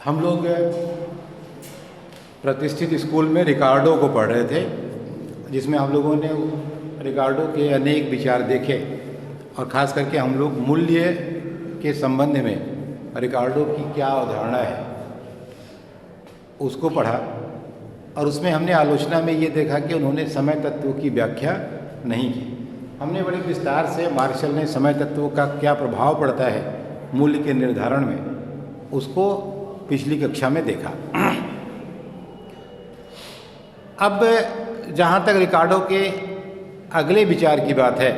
हम लोग प्रतिष्ठित स्कूल में रिकार्डो को पढ़ रहे थे, जिसमें हम लोगों ने रिकार्डो के अनेक विचार देखे और ख़ास करके हम लोग मूल्य के संबंध में रिकार्डो की क्या अवधारणा है उसको पढ़ा। और उसमें हमने आलोचना में ये देखा कि उन्होंने समय तत्वों की व्याख्या नहीं की। हमने बड़े विस्तार से मार्शल ने समय तत्वों का क्या प्रभाव पड़ता है मूल्य के निर्धारण में, उसको पिछली कक्षा में देखा। अब जहाँ तक रिकार्डो के अगले विचार की बात है,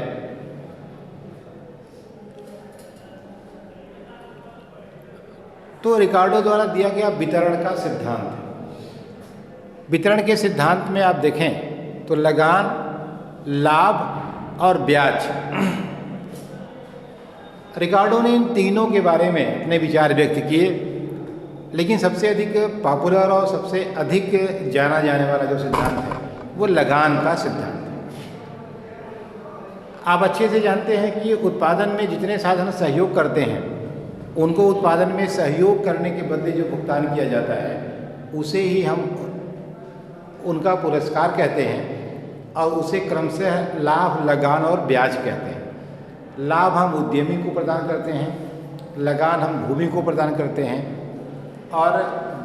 तो रिकार्डो द्वारा दिया गया वितरण का सिद्धांत। वितरण के सिद्धांत में आप देखें तो लगान, लाभ और ब्याज, रिकार्डो ने इन तीनों के बारे में अपने विचार व्यक्त किए, लेकिन सबसे अधिक पॉपुलर और सबसे अधिक जाना जाने वाला जो सिद्धांत है वो लगान का सिद्धांत है। आप अच्छे से जानते हैं कि उत्पादन में जितने साधन सहयोग करते हैं उनको उत्पादन में सहयोग करने के बदले जो भुगतान किया जाता है उसे ही हम उनका पुरस्कार कहते हैं और उसे क्रमशः लाभ, लगान और ब्याज कहते हैं। लाभ हम उद्यमी को प्रदान करते हैं, लगान हम भूमि को प्रदान करते हैं और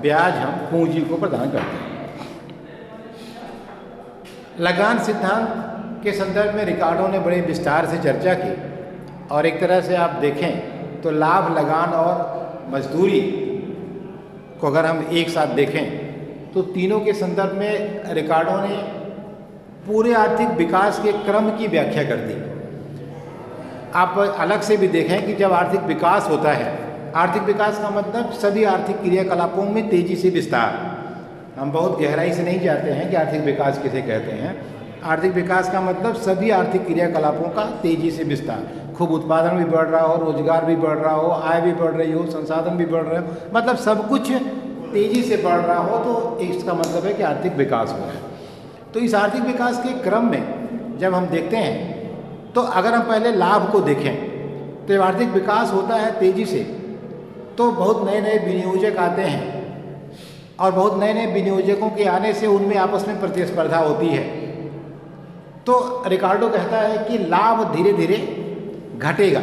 ब्याज हम पूंजी को प्रदान करते हैं। लगान सिद्धांत के संदर्भ में रिकार्डो ने बड़े विस्तार से चर्चा की और एक तरह से आप देखें तो लाभ, लगान और मजदूरी को अगर हम एक साथ देखें तो तीनों के संदर्भ में रिकार्डो ने पूरे आर्थिक विकास के क्रम की व्याख्या कर दी। आप अलग से भी देखें कि जब आर्थिक विकास होता है, आर्थिक विकास का मतलब सभी आर्थिक क्रियाकलापों में तेजी से विस्तार। हम बहुत गहराई से नहीं जाते हैं कि आर्थिक विकास किसे कहते हैं। आर्थिक विकास का मतलब सभी आर्थिक क्रियाकलापों का तेजी से विस्तार, खूब उत्पादन भी बढ़ रहा हो, रोजगार भी बढ़ रहा हो, आय भी बढ़ रही हो, संसाधन भी बढ़ रहे हो, मतलब सब कुछ तेजी से बढ़ रहा हो, तो इसका मतलब है कि आर्थिक विकास हो रहा है। तो इस आर्थिक विकास के क्रम में जब हम देखते हैं तो अगर हम पहले लाभ को देखें तो जब आर्थिक विकास होता है तेजी से तो बहुत नए नए विनियोजक आते हैं और बहुत नए नए विनियोजकों के आने से उनमें आपस में प्रतिस्पर्धा होती है। तो रिकार्डो कहता है कि लाभ धीरे धीरे घटेगा।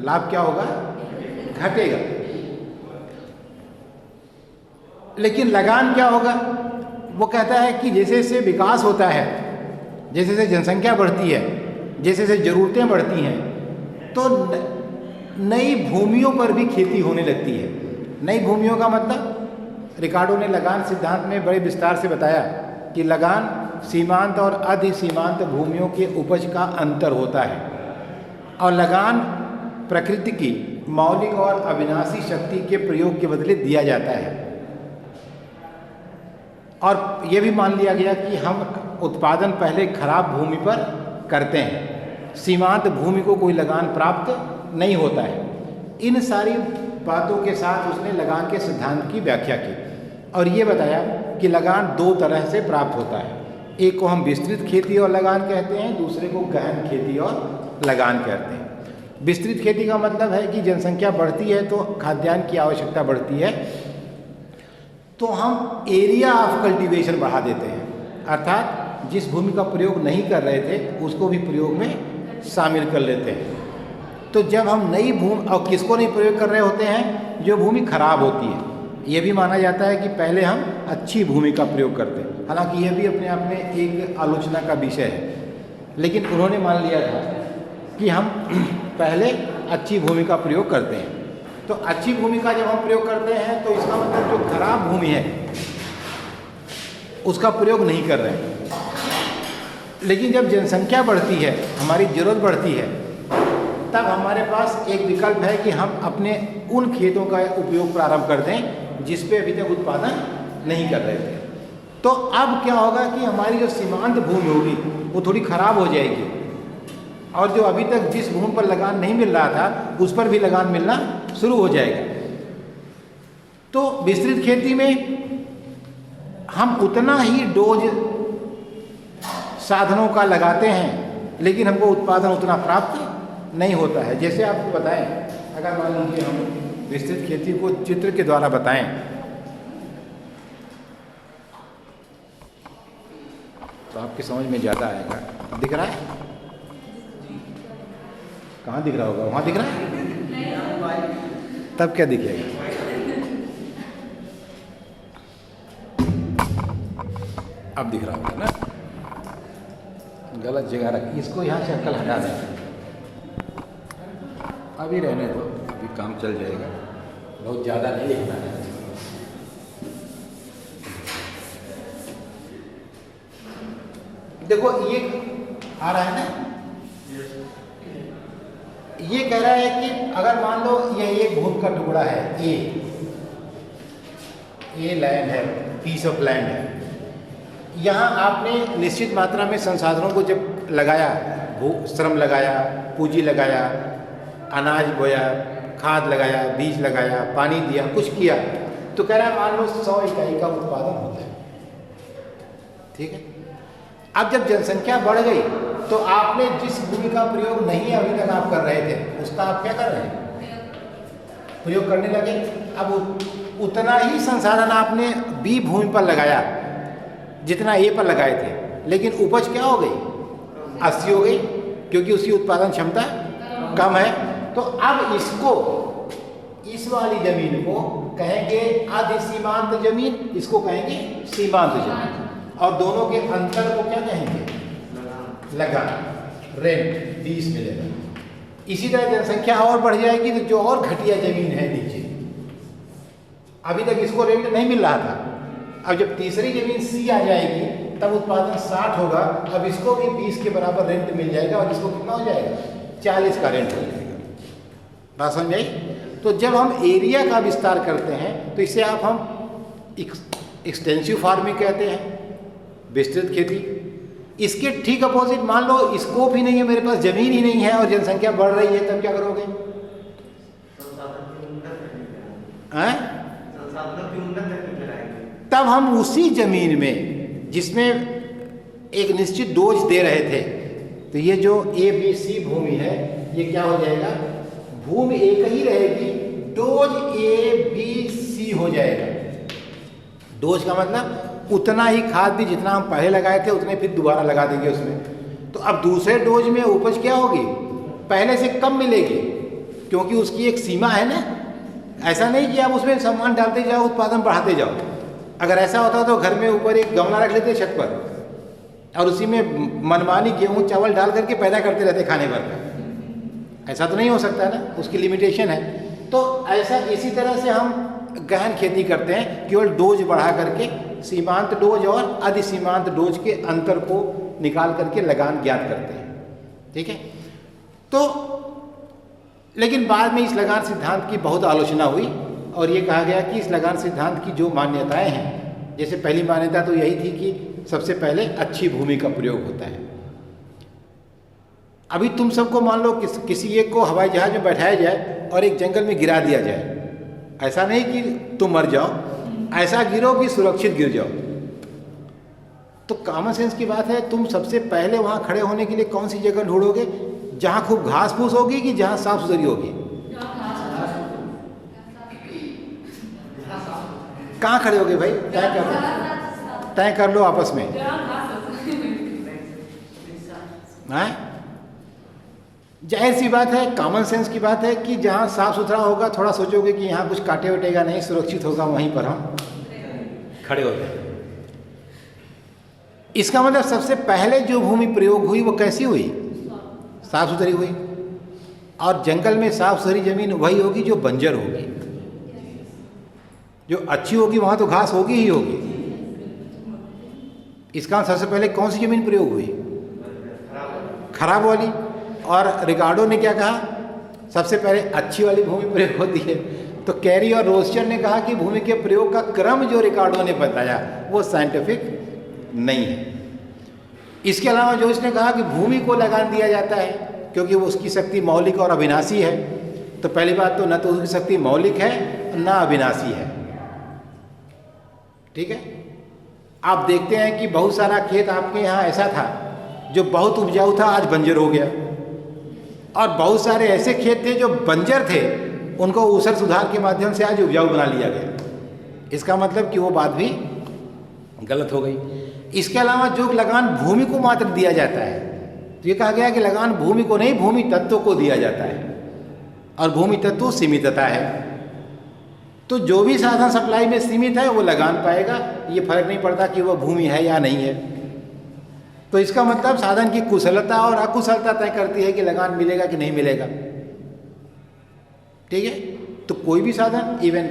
लाभ क्या होगा? घटेगा। लेकिन लगान क्या होगा? वो कहता है कि जैसे जैसे विकास होता है, जैसे जैसे जनसंख्या बढ़ती है, जैसे जैसे ज़रूरतें बढ़ती हैं, तो नई भूमियों पर भी खेती होने लगती है। नई भूमियों का मतलब रिकार्डो ने लगान सिद्धांत में बड़े विस्तार से बताया कि लगान सीमांत और अधिसीमांत भूमियों के उपज का अंतर होता है और लगान प्रकृति की मौलिक और अविनाशी शक्ति के प्रयोग के बदले दिया जाता है। और ये भी मान लिया गया कि हम उत्पादन पहले खराब भूमि पर करते हैं, सीमांत भूमि को कोई लगान प्राप्त नहीं होता है। इन सारी बातों के साथ उसने लगान के सिद्धांत की व्याख्या की और ये बताया कि लगान दो तरह से प्राप्त होता है। एक को हम विस्तृत खेती और लगान कहते हैं, दूसरे को गहन खेती और लगान कहते हैं। विस्तृत खेती का मतलब है कि जनसंख्या बढ़ती है तो खाद्यान्न की आवश्यकता बढ़ती है, तो हम एरिया ऑफ कल्टीवेशन बढ़ा देते हैं, अर्थात जिस भूमि का प्रयोग नहीं कर रहे थे उसको भी प्रयोग में शामिल कर लेते हैं। तो जब हम नई भूमि, और किसको नहीं प्रयोग कर रहे होते हैं? जो भूमि खराब होती है। ये भी माना जाता है कि पहले हम अच्छी भूमि का प्रयोग करते हैं, हालांकि ये भी अपने आप में एक आलोचना का विषय है, लेकिन उन्होंने मान लिया था कि हम पहले अच्छी भूमि का प्रयोग करते हैं। तो अच्छी भूमि का जब हम प्रयोग करते हैं तो इसका मतलब जो खराब भूमि है उसका प्रयोग नहीं कर रहे हैं। लेकिन जब जनसंख्या बढ़ती है, हमारी ज़रूरत बढ़ती है, तब हमारे पास एक विकल्प है कि हम अपने उन खेतों का उपयोग प्रारंभ कर दें जिस पे अभी तक उत्पादन नहीं कर रहे थे। तो अब क्या होगा कि हमारी जो सीमांत भूमि होगी वो थोड़ी खराब हो जाएगी और जो अभी तक जिस भूमि पर लगान नहीं मिल रहा था उस पर भी लगान मिलना शुरू हो जाएगा। तो विस्तृत खेती में हम उतना ही डोज साधनों का लगाते हैं लेकिन हमको उत्पादन उतना प्राप्त नहीं होता है। जैसे आपको बताएं, अगर मान लीजिए हम विस्तृत खेती को चित्र के द्वारा बताएं तो आपकी समझ में ज़्यादा आएगा। दिख रहा है? कहाँ दिख रहा होगा? वहाँ दिख रहा है? तब क्या दिखेगा? अब दिख रहा होगा ना? गलत जगह रख, इसको यहाँ से अक्ल हटा दें। अभी रहने दो, अभी काम चल जाएगा, बहुत ज़्यादा नहीं लिखना है। देखो ये आ रहा है ना, ये कह रहा है कि अगर मान लो ये एक भूमि का टुकड़ा है, ए लैंड है, पीस ऑफ लैंड है। यहाँ आपने निश्चित मात्रा में संसाधनों को जब लगाया, श्रम लगाया, पूंजी लगाया, अनाज बोया, खाद लगाया, बीज लगाया, पानी दिया, कुछ किया, तो कह रहा है मान लो 100 इकाई का उत्पादन होता है। ठीक है। अब जब जनसंख्या बढ़ गई तो आपने जिस भूमि का प्रयोग नहीं अभी तक आप कर रहे थे, उसका आप क्या कर रहे हैं? प्रयोग करने लगे। अब उतना ही संसाधन आपने बी भूमि पर लगाया जितना ए पर लगाए थे, लेकिन उपज क्या हो गई? 80 हो गई, क्योंकि उसकी उत्पादन क्षमता कम है। तो अब इसको, इस वाली जमीन को कहेंगे अधिसीमांत जमीन, इसको कहेंगे सीमांत जमीन, और दोनों के अंतर को क्या कहेंगे? लगान, रेंट, फीस मिलेगा। इसी तरह जनसंख्या और बढ़ जाएगी तो जो और घटिया जमीन है नीचे, अभी तक इसको रेंट नहीं मिल रहा था, अब जब तीसरी जमीन सी आ जाएगी तब उत्पादन 60 होगा, अब इसको भी 20 के बराबर रेंट मिल जाएगा, और इसको कितना हो जाएगा? 40 का रेंट हो जाएगा। बात समझ आई? तो जब हम एरिया का विस्तार करते हैं तो इसे आप हम एक्सटेंसिव फार्मिंग कहते हैं, विस्तृत खेती। इसके ठीक अपोजिट मान लो स्कोप ही नहीं है, मेरे पास जमीन ही नहीं है और जनसंख्या बढ़ रही है, तब क्या करोगे? तब हम उसी जमीन में जिसमें एक निश्चित डोज दे रहे थे, तो ये जो ABC भूमि है ये क्या हो जाएगा? भूमि एक ही रहेगी, डोज ABC हो जाएगा। डोज का मतलब उतना ही खाद भी जितना हम पहले लगाए थे उतने फिर दोबारा लगा देंगे उसमें। तो अब दूसरे डोज में उपज क्या होगी? पहले से कम मिलेगी, क्योंकि उसकी एक सीमा है ना। ऐसा नहीं कि आप उसमें सामान डालते जाओ, उत्पादन बढ़ाते जाओ। अगर ऐसा होता तो घर में ऊपर एक गमला रख लेते छत पर और उसी में मनमानी गेहूं चावल डाल करके पैदा करते रहते खाने भर का। ऐसा तो नहीं हो सकता ना, उसकी लिमिटेशन है। तो ऐसा इसी तरह से हम गहन खेती करते हैं, केवल डोज बढ़ा करके सीमांत डोज और अधिसीमांत डोज के अंतर को निकाल करके लगान ज्ञात करते हैं। ठीक है। तो लेकिन बाद में इस लगान सिद्धांत की बहुत आलोचना हुई और ये कहा गया कि इस लगान सिद्धांत की जो मान्यताएं हैं, जैसे पहली मान्यता तो यही थी कि सबसे पहले अच्छी भूमि का प्रयोग होता है। अभी तुम सबको मान लो किसी एक को हवाई जहाज में बैठाया जाए और एक जंगल में गिरा दिया जाए, ऐसा नहीं कि तुम मर जाओ, ऐसा गिरो कि सुरक्षित गिर जाओ। तो कॉमन सेंस की बात है, तुम सबसे पहले वहां खड़े होने के लिए कौन सी जगह ढूंढोगे? जहां खूब घास फूस होगी कि जहां साफ सुथरी होगी? कहाँ खड़े होगे भाई? तय कर लो आपस में। जाहिर सी बात है, कॉमन सेंस की बात है कि जहाँ साफ सुथरा होगा, थोड़ा सोचोगे कि यहाँ कुछ काटे वटेगा नहीं, सुरक्षित होगा, वहीं पर हम खड़े हो जाए। इसका मतलब सबसे पहले जो भूमि प्रयोग हुई वो कैसी हुई? साफ सुथरी हुई। और जंगल में साफ सुथरी जमीन वही होगी जो बंजर होगी। जो अच्छी होगी वहां तो घास होगी ही होगी। इसका सबसे पहले कौन सी जमीन प्रयोग हुई? खराब वाली। और रिकार्डो ने क्या कहा? सबसे पहले अच्छी वाली भूमि प्रयोग होती है। तो कैरी और रोस्टर ने कहा कि भूमि के प्रयोग का क्रम जो रिकार्डो ने बताया वो साइंटिफिक नहीं है। इसके अलावा जो इसने कहा कि भूमि को लगान दिया जाता है क्योंकि वो उसकी शक्ति मौलिक और अविनाशी है। तो पहली बात तो न तो उसकी शक्ति मौलिक है न अविनाशी है। ठीक है। आप देखते हैं कि बहुत सारा खेत आपके यहाँ ऐसा था जो बहुत उपजाऊ था, आज बंजर हो गया। और बहुत सारे ऐसे खेत थे जो बंजर थे, उनको ऊसर सुधार के माध्यम से आज उपजाऊ बना लिया गया। इसका मतलब कि वो बात भी गलत हो गई। इसके अलावा जो लगान भूमि को मात्र दिया जाता है, तो ये कहा गया कि लगान भूमि को नहीं, भूमि तत्व को दिया जाता है, और भूमि तत्व सीमितता है। तो जो भी साधन सप्लाई में सीमित है वो लगान पाएगा, ये फर्क नहीं पड़ता कि वो भूमि है या नहीं है। तो इसका मतलब साधन की कुशलता और अकुशलता तय करती है कि लगान मिलेगा कि नहीं मिलेगा। ठीक है, तो कोई भी साधन, इवन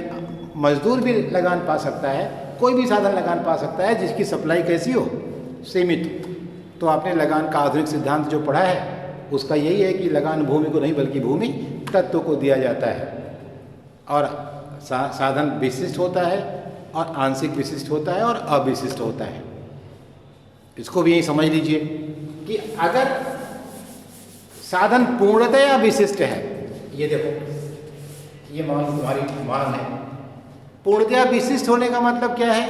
मजदूर भी लगान पा सकता है, कोई भी साधन लगान पा सकता है जिसकी सप्लाई कैसी हो, सीमित। तो आपने लगान का आधुनिक सिद्धांत जो पढ़ा है उसका यही है कि लगान भूमि को नहीं बल्कि भूमि तत्व को दिया जाता है, और साधन विशिष्ट होता है और आंशिक विशिष्ट होता है और अविशिष्ट होता है। इसको भी यही समझ लीजिए कि अगर साधन पूर्णतया विशिष्ट है, ये देखो ये मान तुम्हारी मान है, पूर्णतया विशिष्ट होने का मतलब क्या है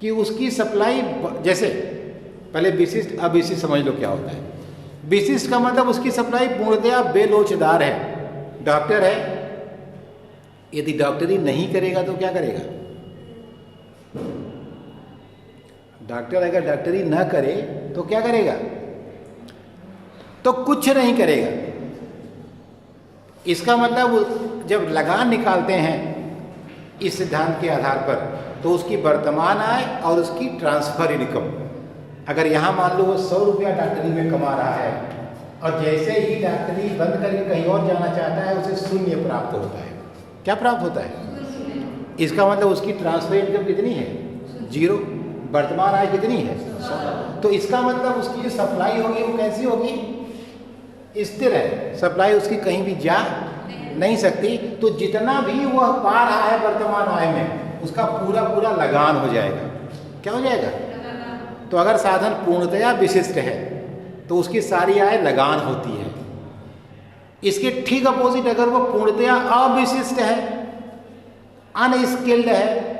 कि उसकी सप्लाई, जैसे पहले विशिष्ट अविशिष्ट समझ लो क्या होता है। विशिष्ट का मतलब उसकी सप्लाई पूर्णतया बेलोचदार है। डॉक्टर है, यदि डॉक्टरी नहीं करेगा तो क्या करेगा? डॉक्टर अगर डॉक्टरी न करे तो क्या करेगा? तो कुछ नहीं करेगा। इसका मतलब जब लगान निकालते हैं इस सिद्धांत के आधार पर, तो उसकी वर्तमान आय और उसकी ट्रांसफर इनकम, अगर यहाँ मान लो वो 100 रुपया डॉक्टरी में कमा रहा है और जैसे ही डॉक्टरी बंद करके कहीं और जाना चाहता है उसे शून्य प्राप्त होता है। क्या प्राप्त होता है? इसका मतलब उसकी ट्रांसफर इनकम कितनी है? 0। वर्तमान आय कितनी है? 100। तो इसका मतलब उसकी जो सप्लाई होगी वो कैसी होगी? स्थिर है, सप्लाई उसकी कहीं भी जा नहीं सकती। तो जितना भी वह पा रहा है वर्तमान आय में, उसका पूरा पूरा लगान हो जाएगा। क्या हो जाएगा? तो अगर साधन पूर्णतया विशिष्ट है तो उसकी सारी आय लगान होती है। इसके ठीक अपोजिट अगर वो पूर्णतया अविशिष्ट है, अनस्किल्ड है,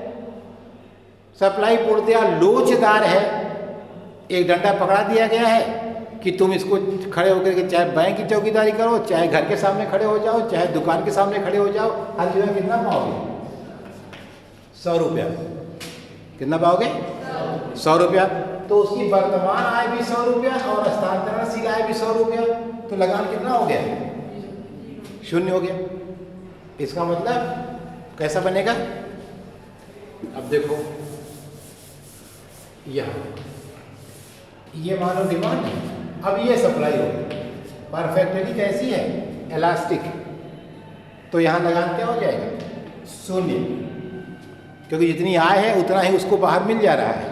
सप्लाई पूर्णतया लोचदार है, एक डंडा पकड़ा दिया गया है कि तुम इसको खड़े होकर के चाहे बैंक की चौकीदारी करो, चाहे घर के सामने खड़े हो जाओ, चाहे दुकान के सामने खड़े हो जाओ, हर जगह कितना पाओगे? 100 रुपया। कितना पाओगे? 100 रुपया। तो उसकी वर्तमान आय भी 100 रुपया और हस्तांतरणशील आय भी 100 रुपया। तो लगान कितना हो गया? 0 हो गया। इसका मतलब कैसा बनेगा? अब देखो ये मानो डिमांड है, अब ये सप्लाई होगी, परफेक्टली कैसी है? इलास्टिक। तो यहाँ लगान क्या हो जाएगा? 0, क्योंकि जितनी आय है उतना ही उसको बाहर मिल जा रहा है।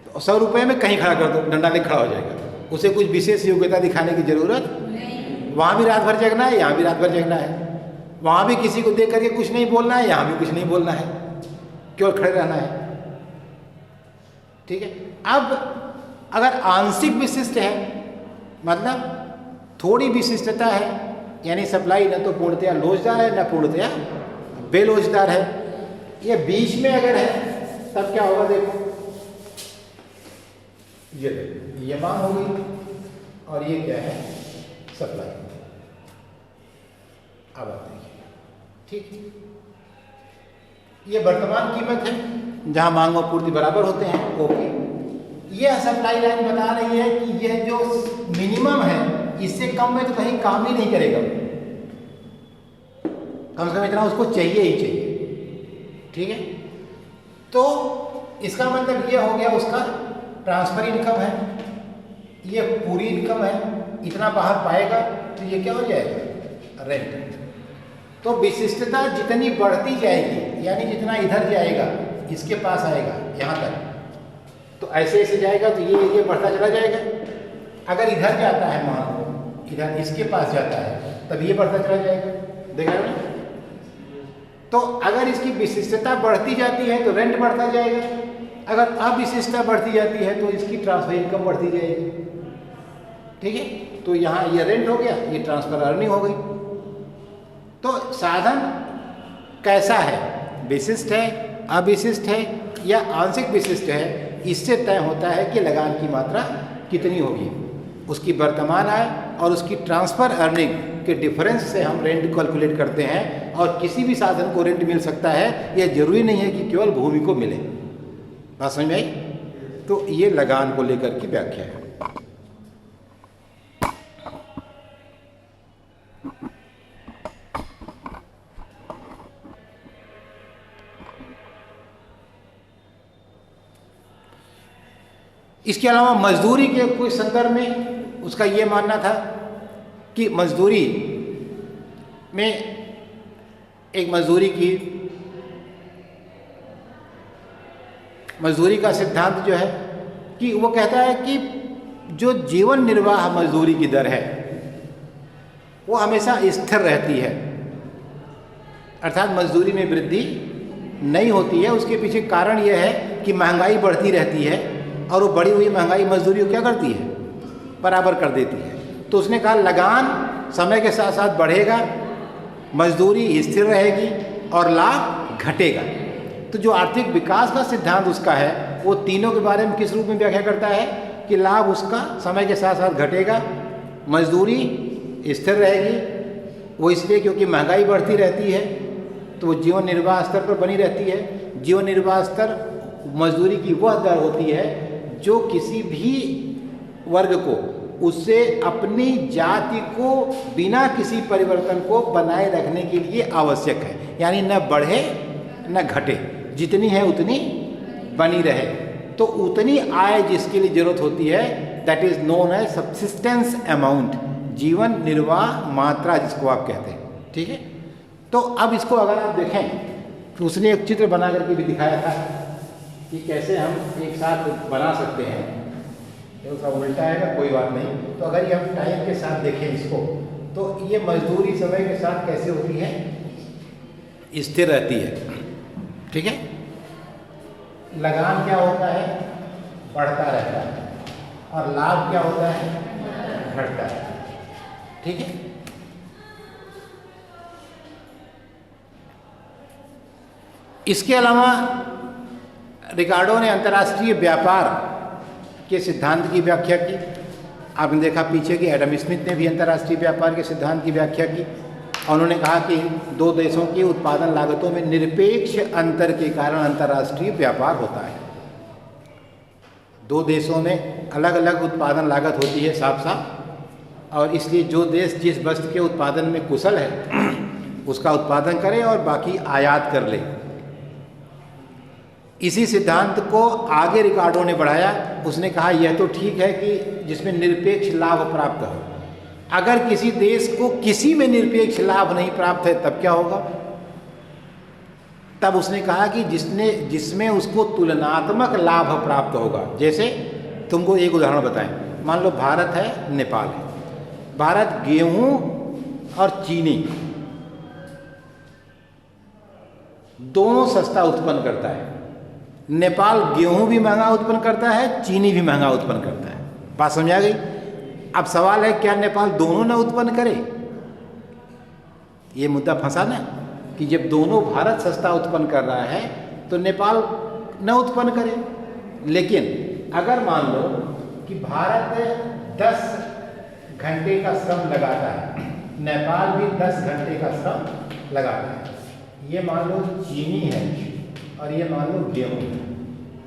तो 100 रुपये में कहीं खड़ा कर दो, डंडा लेकर खड़ा हो जाएगा, उसे कुछ विशेष योग्यता दिखाने की जरूरत नहीं। वहाँ भी रात भर जगना है, यहाँ भी रात भर जगना है, वहाँ भी किसी को देख करके कुछ नहीं बोलना है, यहाँ भी कुछ नहीं बोलना है, केवल खड़े रहना है। ठीक है। अब अगर आंशिक विशिष्ट है, मतलब थोड़ी विशिष्टता है, यानी सप्लाई न तो पूर्णतया लोचदार है न पूर्णतया बेलोचदार है, ये बीच में अगर है तब क्या होगा? देखो ये मांग हो गई और ये क्या है? सप्लाई। अब आप देखिए, ठीक, ये वर्तमान कीमत है जहां मांग और पूर्ति बराबर होते हैं। ओके, ये सप्लाई लाइन बता रही है कि यह जो मिनिमम है इससे कम में तो कहीं काम ही नहीं करेगा, कम से कम इतना उसको चाहिए ही चाहिए। ठीक है, तो इसका मतलब ये हो गया उसका ट्रांसफर इनकम है, ये पूरी इनकम है, इतना बाहर पाएगा तो ये क्या हो जाएगा? रेंट। तो विशिष्टता जितनी बढ़ती जाएगी, यानी जितना इधर जाएगा इसके पास आएगा यहाँ तक, तो ऐसे ऐसे जाएगा तो ये बढ़ता चला जाएगा। अगर इधर जाता है, मान लो इधर इसके पास जाता है, तब ये बढ़ता चला जाएगा। देखा ना? तो अगर इसकी विशिष्टता बढ़ती जाती है तो रेंट बढ़ता जाएगा, अगर अविशिष्टता बढ़ती जाती है तो इसकी ट्रांसफर इनकम बढ़ती जाएगी। ठीक है, तो यहाँ ये रेंट हो गया, ये ट्रांसफर अर्निंग हो गई। तो साधन कैसा है? विशिष्ट है, अविशिष्ट है या आंशिक विशिष्ट है, इससे तय होता है कि लगान की मात्रा कितनी होगी। उसकी वर्तमान आय और उसकी ट्रांसफर अर्निंग के डिफरेंस से हम रेंट कैलकुलेट करते हैं, और किसी भी साधन को रेंट मिल सकता है, यह जरूरी नहीं है कि केवल भूमि को मिले। बात समझ में आई? तो ये लगान को लेकर की व्याख्या है। इसके अलावा मजदूरी के कोई संदर्भ में उसका ये मानना था कि मजदूरी में एक मजदूरी का सिद्धांत जो है कि वो कहता है कि जो जीवन निर्वाह मजदूरी की दर है वो हमेशा स्थिर रहती है, अर्थात मजदूरी में वृद्धि नहीं होती है। उसके पीछे कारण यह है कि महंगाई बढ़ती रहती है और वो बढ़ी हुई महंगाई मजदूरी को क्या करती है, बराबर कर देती है। तो उसने कहा लगान समय के साथ साथ बढ़ेगा, मजदूरी स्थिर रहेगी और लाभ घटेगा। तो जो आर्थिक विकास का सिद्धांत उसका है वो तीनों के बारे में किस रूप में व्याख्या करता है कि लाभ उसका समय के साथ साथ घटेगा, मजदूरी स्थिर रहेगी, वो इसलिए क्योंकि महंगाई बढ़ती रहती है तो वो जीवन निर्वाह स्तर पर बनी रहती है। जीवन निर्वाह स्तर मजदूरी की वह दर होती है जो किसी भी वर्ग को उससे अपनी जाति को बिना किसी परिवर्तन को बनाए रखने के लिए आवश्यक है, यानी न बढ़े न घटे, जितनी है उतनी बनी रहे। तो उतनी आय जिसके लिए जरूरत होती है that is known as subsistence amount, जीवन निर्वाह मात्रा जिसको आप कहते हैं। ठीक है, तो अब इसको अगर आप देखें तो उसने एक चित्र बना करके भी दिखाया था कि कैसे हम एक साथ बना सकते हैं। ये उसका उल्टा है, कोई बात नहीं। तो अगर ये हम टाइम के साथ देखें इसको तो ये मजदूरी समय के साथ कैसे होती है, स्थिर रहती है। ठीक है, लगान क्या होता है, बढ़ता रहता है, और लाभ क्या होता है, घटता है। ठीक है, इसके अलावा रिकार्डो ने अंतर्राष्ट्रीय व्यापार के सिद्धांत की व्याख्या की। आपने देखा पीछे कि एडम स्मिथ ने भी अंतर्राष्ट्रीय व्यापार के सिद्धांत की व्याख्या की। उन्होंने कहा कि दो देशों की उत्पादन लागतों में निरपेक्ष अंतर के कारण अंतर्राष्ट्रीय व्यापार होता है। दो देशों में अलग अलग उत्पादन लागत होती है साफ साफ, और इसलिए जो देश जिस वस्तु के उत्पादन में कुशल है उसका उत्पादन करे और बाकी आयात कर ले। इसी सिद्धांत को आगे रिकार्डो ने बढ़ाया। उसने कहा यह तो ठीक है कि जिसमें निरपेक्ष लाभ प्राप्त हो, अगर किसी देश को किसी में निरपेक्ष लाभ नहीं प्राप्त है तब क्या होगा। तब उसने कहा कि जिसमें उसको तुलनात्मक लाभ प्राप्त होगा। जैसे तुमको एक उदाहरण बताएं, मान लो भारत है, नेपाल है। भारत गेहूं और चीनी दोनों सस्ता उत्पन्न करता है। नेपाल गेहूं भी महंगा उत्पन्न करता है, चीनी भी महंगा उत्पन्न करता है। बात समझ आ गई। अब सवाल है क्या नेपाल दोनों न उत्पन्न करे। ये मुद्दा फंसा ना कि जब दोनों भारत सस्ता उत्पन्न कर रहा है तो नेपाल न उत्पन्न करे। लेकिन अगर मान लो कि भारत 10 घंटे का श्रम लगाता है, नेपाल भी 10 घंटे का श्रम लगाता है। ये मान लो चीनी है और ये मान लो गेहूं है।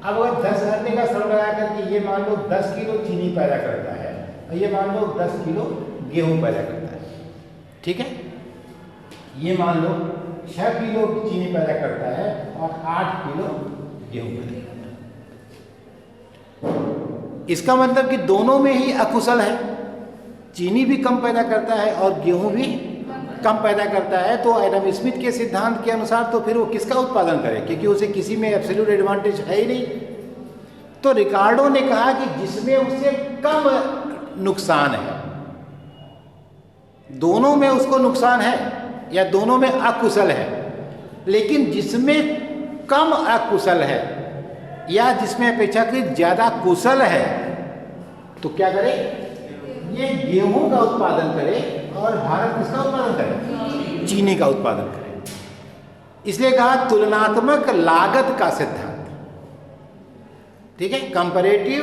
अब अगर 10 घंटे का श्रम लगा करके ये मान लो 10 किलो चीनी पैदा करता है और ये मान लो 10 किलो गेहूं पैदा करता है। ठीक है, ये मान लो 6 किलो चीनी पैदा करता है और 8 किलो गेहूं पैदा करता है। इसका मतलब कि दोनों में ही अकुशल है। चीनी भी कम पैदा करता है और गेहूं भी कम पैदा करता है। तो एडम स्मिथ के सिद्धांत के अनुसार तो फिर वो किसका उत्पादन करे, क्योंकि उसे किसी में एब्सोल्यूट एडवांटेज है ही नहीं। तो रिकार्डो ने कहा कि जिसमें उसे कम नुकसान है, दोनों में उसको नुकसान है या दोनों में अकुशल है, लेकिन जिसमें कम अकुशल है या जिसमें अपेक्षाकृत ज्यादा कुशल है तो क्या करे, ये गेहूं का उत्पादन करे और भारत किसका उत्पादन करे, चीनी का उत्पादन करे। इसलिए कहा तुलनात्मक लागत का सिद्धांत। ठीक है, कंपैरेटिव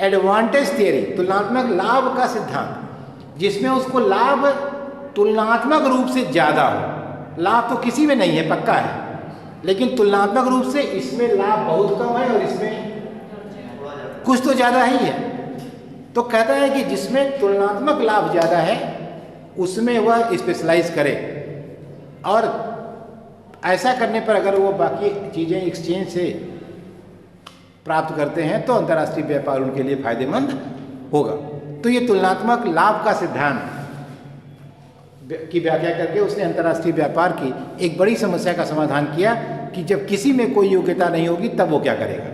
एडवांटेज थियरी, तुलनात्मक लाभ का सिद्धांत, जिसमें उसको लाभ तुलनात्मक रूप से ज्यादा हो। लाभ तो किसी में नहीं है, पक्का है, लेकिन तुलनात्मक रूप से इसमें लाभ बहुत कम है और इसमें कुछ तो ज़्यादा ही है। तो कहता है कि जिसमें तुलनात्मक लाभ ज़्यादा है उसमें वह स्पेशलाइज करे, और ऐसा करने पर अगर वो बाकी चीज़ें एक्सचेंज से प्राप्त करते हैं तो अंतर्राष्ट्रीय व्यापार उनके लिए फायदेमंद होगा। तो ये तुलनात्मक लाभ का सिद्धांत की व्याख्या करके उसने अंतर्राष्ट्रीय व्यापार की एक बड़ी समस्या का समाधान किया कि जब किसी में कोई योग्यता नहीं होगी तब वो क्या करेगा,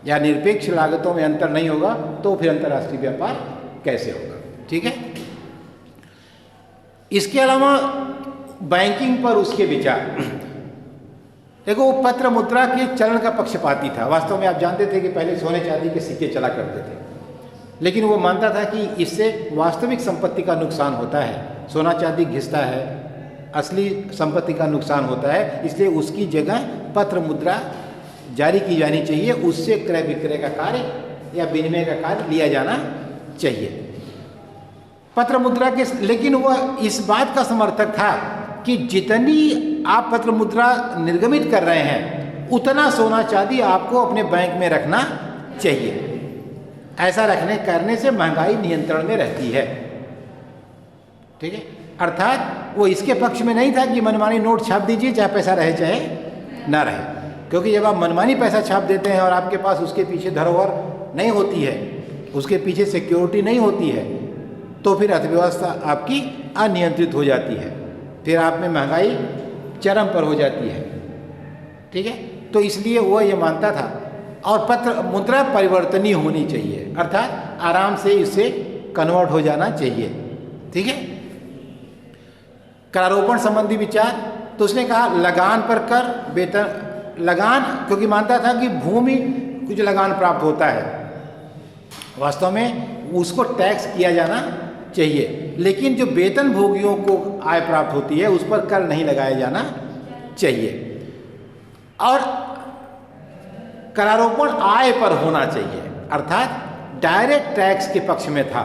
या निरपेक्ष लागतों में अंतर नहीं होगा तो फिर अंतर्राष्ट्रीय व्यापार कैसे होगा। ठीक है। इसके अलावा बैंकिंग पर उसके विचार, देखो वो पत्र मुद्रा के चलन का पक्षपाती था। वास्तव में आप जानते थे कि पहले सोने चांदी के सिक्के चला करते थे, लेकिन वो मानता था कि इससे वास्तविक संपत्ति का नुकसान होता है, सोना चांदी घिसता है, असली संपत्ति का नुकसान होता है, इसलिए उसकी जगह पत्र मुद्रा जारी की जानी चाहिए, उससे क्रय विक्रय का कार्य या विनिमय का कार्य लिया जाना चाहिए पत्र मुद्रा के। लेकिन वह इस बात का समर्थक था कि जितनी आप पत्र मुद्रा निर्गमित कर रहे हैं उतना सोना चांदी आपको अपने बैंक में रखना चाहिए। ऐसा करने से महंगाई नियंत्रण में रहती है। ठीक है। अर्थात वो इसके पक्ष में नहीं था कि मनमानी नोट छाप दीजिए, चाहे पैसा रहे चाहे ना रहे, क्योंकि जब आप मनमानी पैसा छाप देते हैं और आपके पास उसके पीछे धरोहर नहीं होती है, उसके पीछे सिक्योरिटी नहीं होती है, तो फिर अर्थव्यवस्था आपकी अनियंत्रित हो जाती है, फिर आप में महंगाई चरम पर हो जाती है। ठीक है। तो इसलिए वह ये मानता था, और पत्र मुद्रा परिवर्तनीय होनी चाहिए, अर्थात आराम से इससे कन्वर्ट हो जाना चाहिए। ठीक है। करारोपण संबंधी विचार, तो उसने कहा लगान पर कर, वेतन लगान, क्योंकि मानता था कि भूमि को जो लगान प्राप्त होता है वास्तव में उसको टैक्स किया जाना चाहिए, लेकिन जो वेतन भोगियों को आय प्राप्त होती है उस पर कर नहीं लगाया जाना चाहिए। और करारोपण आय पर होना चाहिए, अर्थात डायरेक्ट टैक्स के पक्ष में था।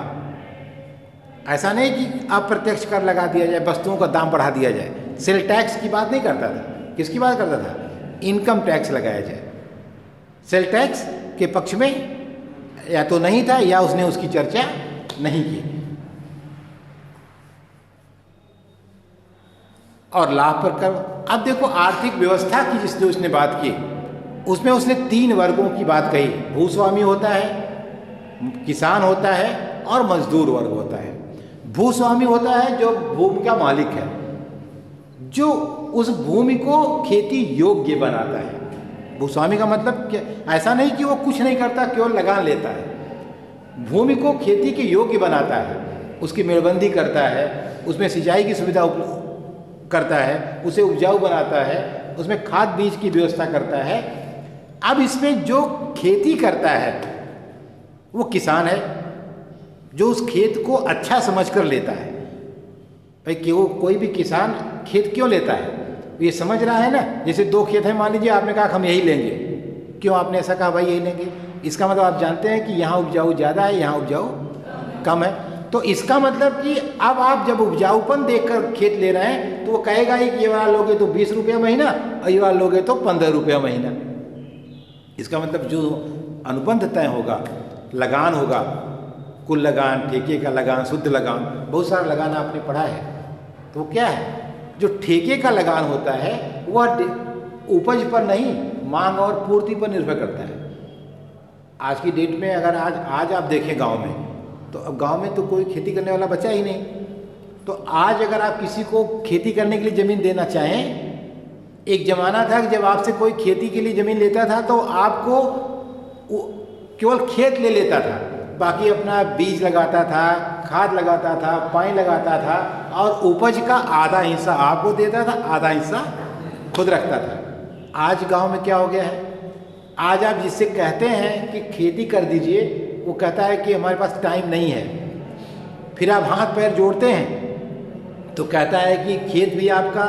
ऐसा नहीं कि अप्रत्यक्ष कर लगा दिया जाए, वस्तुओं का दाम बढ़ा दिया जाए। सेल टैक्स की बात नहीं करता था, किसकी बात करता था? इनकम टैक्स लगाया जाए। सेल टैक्स के पक्ष में या तो नहीं था या उसने उसकी चर्चा नहीं की। और लाभ पर कर, अब देखो आर्थिक व्यवस्था की जिसने उसने बात की उसमें उसने 3 वर्गों की बात कही। भूस्वामी होता है, किसान होता है और मजदूर वर्ग होता है। भूस्वामी होता है जो भूमि का मालिक है, जो उस भूमि को खेती योग्य बनाता है। भूस्वामी का मतलब क्या? ऐसा नहीं कि वो कुछ नहीं करता, केवल लगान लेता है। भूमि को खेती के योग्य बनाता है, उसकी मेड़बंदी करता है, उसमें सिंचाई की सुविधा करता है, उसे उपजाऊ बनाता है, उसमें खाद बीज की व्यवस्था करता है। अब इसमें जो खेती करता है वो किसान है, जो उस खेत को अच्छा समझकर लेता है। भाई क्यों कोई भी किसान खेत क्यों लेता है? ये समझ रहा है ना, जैसे 2 खेत हैं, मान लीजिए आपने कहा हम यही लेंगे। क्यों आपने ऐसा कहा भाई यही लेंगे? इसका मतलब आप जानते हैं कि यहाँ उपजाऊ ज़्यादा है, यहाँ उपजाऊ कम है। तो इसका मतलब कि अब आप जब उपजाऊपन देखकर खेत ले रहे हैं तो वो कहेगा ही कि ये वाला लोगे तो 20 रुपये महीना और ये वाला लोगे तो 15 रुपये महीना। इसका मतलब जो अनुबंध तय होगा, लगान होगा, कुल लगान, ठेके का लगान, शुद्ध लगान, बहुत सारा लगान आपने पढ़ा है। तो क्या है? जो ठेके का लगान होता है वह उपज पर नहीं, मांग और पूर्ति पर निर्भर करता है। आज की डेट में अगर आज आप देखें गांव में, तो अब गांव में तो कोई खेती करने वाला बचा ही नहीं। तो आज अगर आप किसी को खेती करने के लिए ज़मीन देना चाहें, एक ज़माना था कि जब आपसे कोई खेती के लिए ज़मीन लेता था तो आपको केवल खेत ले लेता था, बाकी अपना बीज लगाता था, खाद लगाता था, पानी लगाता था, और उपज का आधा हिस्सा आपको देता था, आधा हिस्सा खुद रखता था। आज गांव में क्या हो गया है? आज आप जिससे कहते हैं कि खेती कर दीजिए, वो कहता है कि हमारे पास टाइम नहीं है। फिर आप हाथ पैर जोड़ते हैं तो कहता है कि खेत भी आपका,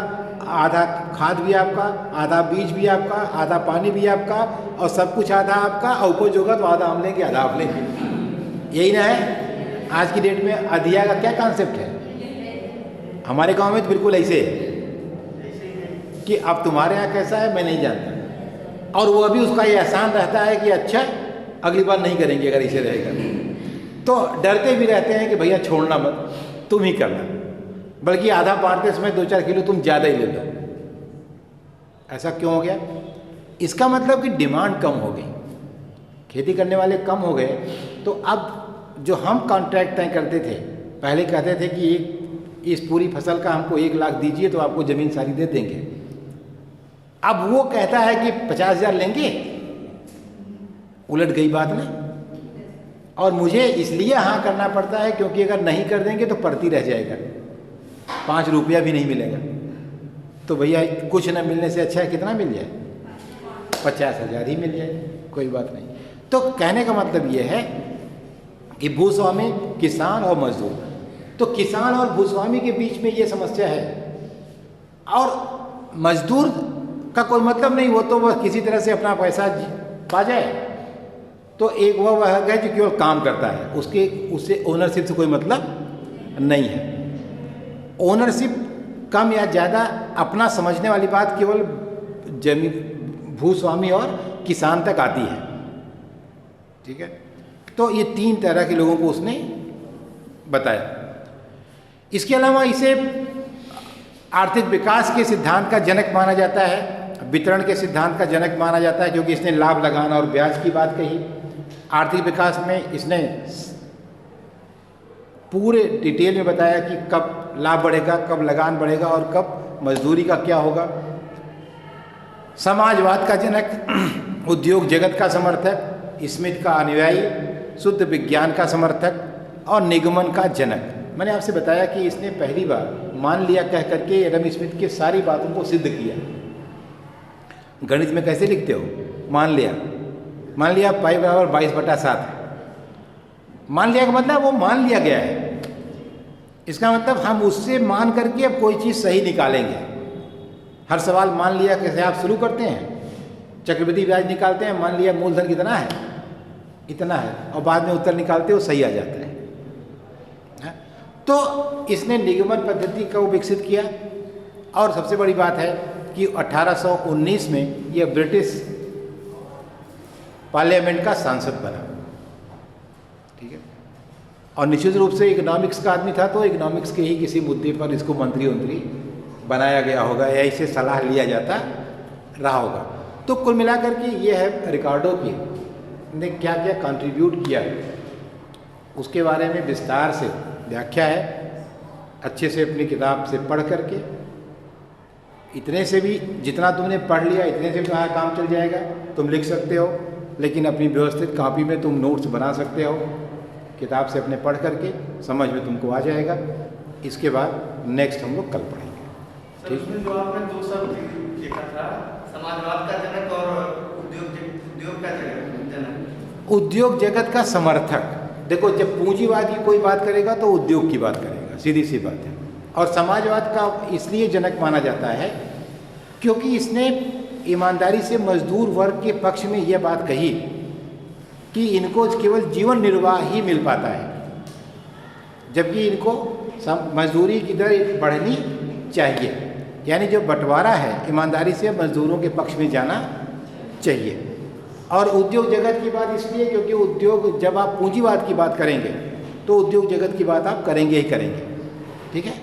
आधा खाद भी आपका, आधा बीज भी आपका, आधा पानी भी आपका, और सब कुछ आधा आपका, और उपज होगा तो आधा हम लेंगे, आधा आप लेंगे। यही ना है आज की डेट में अधिया का क्या कॉन्सेप्ट है? हमारे गांव में तो बिल्कुल ऐसे है कि अब तुम्हारे यहाँ कैसा है मैं नहीं जानता, और वो अभी उसका ये एहसान रहता है कि अच्छा अगली बार नहीं करेंगे अगर इसे रहेगा तो। डरते भी रहते हैं कि भैया छोड़ना मत, तुम ही करना, बल्कि आधा बांटते समय 2-4 किलो तुम ज़्यादा ही ले लो। ऐसा क्यों हो गया? इसका मतलब कि डिमांड कम हो गई, खेती करने वाले कम हो गए। तो अब जो हम कॉन्ट्रैक्ट तय करते थे, पहले कहते थे कि इस पूरी फसल का हमको 1 लाख दीजिए तो आपको ज़मीन सारी दे देंगे। अब वो कहता है कि 50,000 लेंगे, उलट गई बात ना। और मुझे इसलिए हाँ करना पड़ता है क्योंकि अगर नहीं कर देंगे तो पड़ती रह जाएगा, 5 रुपया भी नहीं मिलेगा। तो भैया कुछ न मिलने से अच्छा है कितना मिल जाए, 50,000 ही मिल जाए, कोई बात नहीं। तो कहने का मतलब ये है कि भूस्वामी, किसान और मजदूर, तो किसान और भूस्वामी के बीच में ये समस्या है। और मजदूर का कोई मतलब नहीं, वो तो वह किसी तरह से अपना पैसा पा जाए। तो एक वह है जो केवल काम करता है, उससे ओनरशिप से कोई मतलब नहीं है। ओनरशिप कम या ज़्यादा अपना समझने वाली बात केवल जमीन भूस्वामी और किसान तक आती है, ठीक है। तो ये 3 तरह के लोगों को उसने बताया। इसके अलावा इसे आर्थिक विकास के सिद्धांत का जनक माना जाता है, वितरण के सिद्धांत का जनक माना जाता है, क्योंकि इसने लाभ लगान और ब्याज की बात कही। आर्थिक विकास में इसने पूरे डिटेल में बताया कि कब लाभ बढ़ेगा, कब लगान बढ़ेगा और कब मजदूरी का क्या होगा। समाजवाद का जनक, उद्योग जगत का समर्थक, स्मिथ का अनुयायी, शुद्ध विज्ञान का समर्थक और निगमन का जनक। मैंने आपसे बताया कि इसने पहली बार मान लिया कह करके एडम स्मिथ की सारी बातों को सिद्ध किया। गणित में कैसे लिखते हो? मान लिया पाई बराबर 22/7 है। मान लिया का मतलब वो मान लिया गया है। इसका मतलब हम उससे मान करके अब कोई चीज़ सही निकालेंगे। हर सवाल मान लिया कैसे आप शुरू करते हैं, चक्रवृद्धि ब्याज निकालते हैं, मान लिया मूलधन कितना है, इतना है, और बाद में उत्तर निकालते हो सही आ जाता है। तो इसने निगमन पद्धति को विकसित किया। और सबसे बड़ी बात है कि 1819 में यह ब्रिटिश पार्लियामेंट का सांसद बना, ठीक है। और निश्चित रूप से इकोनॉमिक्स का आदमी था, तो इकोनॉमिक्स के ही किसी मुद्दे पर इसको मंत्री बनाया गया होगा या इसे सलाह लिया जाता रहा होगा। तो कुल मिलाकर के ये है रिकार्डो की ने क्या क्या कंट्रीब्यूट किया, उसके बारे में विस्तार से व्याख्या है। अच्छे से अपनी किताब से पढ़ करके, इतने से भी जितना तुमने पढ़ लिया इतने से तुम्हारा काम चल जाएगा। तुम लिख सकते हो, लेकिन अपनी व्यवस्थित कॉपी में तुम नोट्स बना सकते हो। किताब से अपने पढ़ करके समझ में तुमको आ जाएगा। इसके बाद नेक्स्ट हम लोग कल पढ़ेंगे। ठीक, जो आपने 2 शब्द लिखा था, समाजवाद का जनक और उद्योग का जनक। उद्योग जगत का समर्थक। देखो, जब पूंजीवाद की कोई बात करेगा तो उद्योग की बात करेगा, सीधी सी बात है। और समाजवाद का इसलिए जनक माना जाता है क्योंकि इसने ईमानदारी से मजदूर वर्ग के पक्ष में यह बात कही कि इनको केवल जीवन निर्वाह ही मिल पाता है, जबकि इनको मजदूरी की दर बढ़नी चाहिए। यानी जो बंटवारा है, ईमानदारी से मजदूरों के पक्ष में जाना चाहिए। और उद्योग जगत की बात इसलिए क्योंकि उद्योग, जब आप पूंजीवाद की बात करेंगे तो उद्योग जगत की बात आप करेंगे ही करेंगे, ठीक है।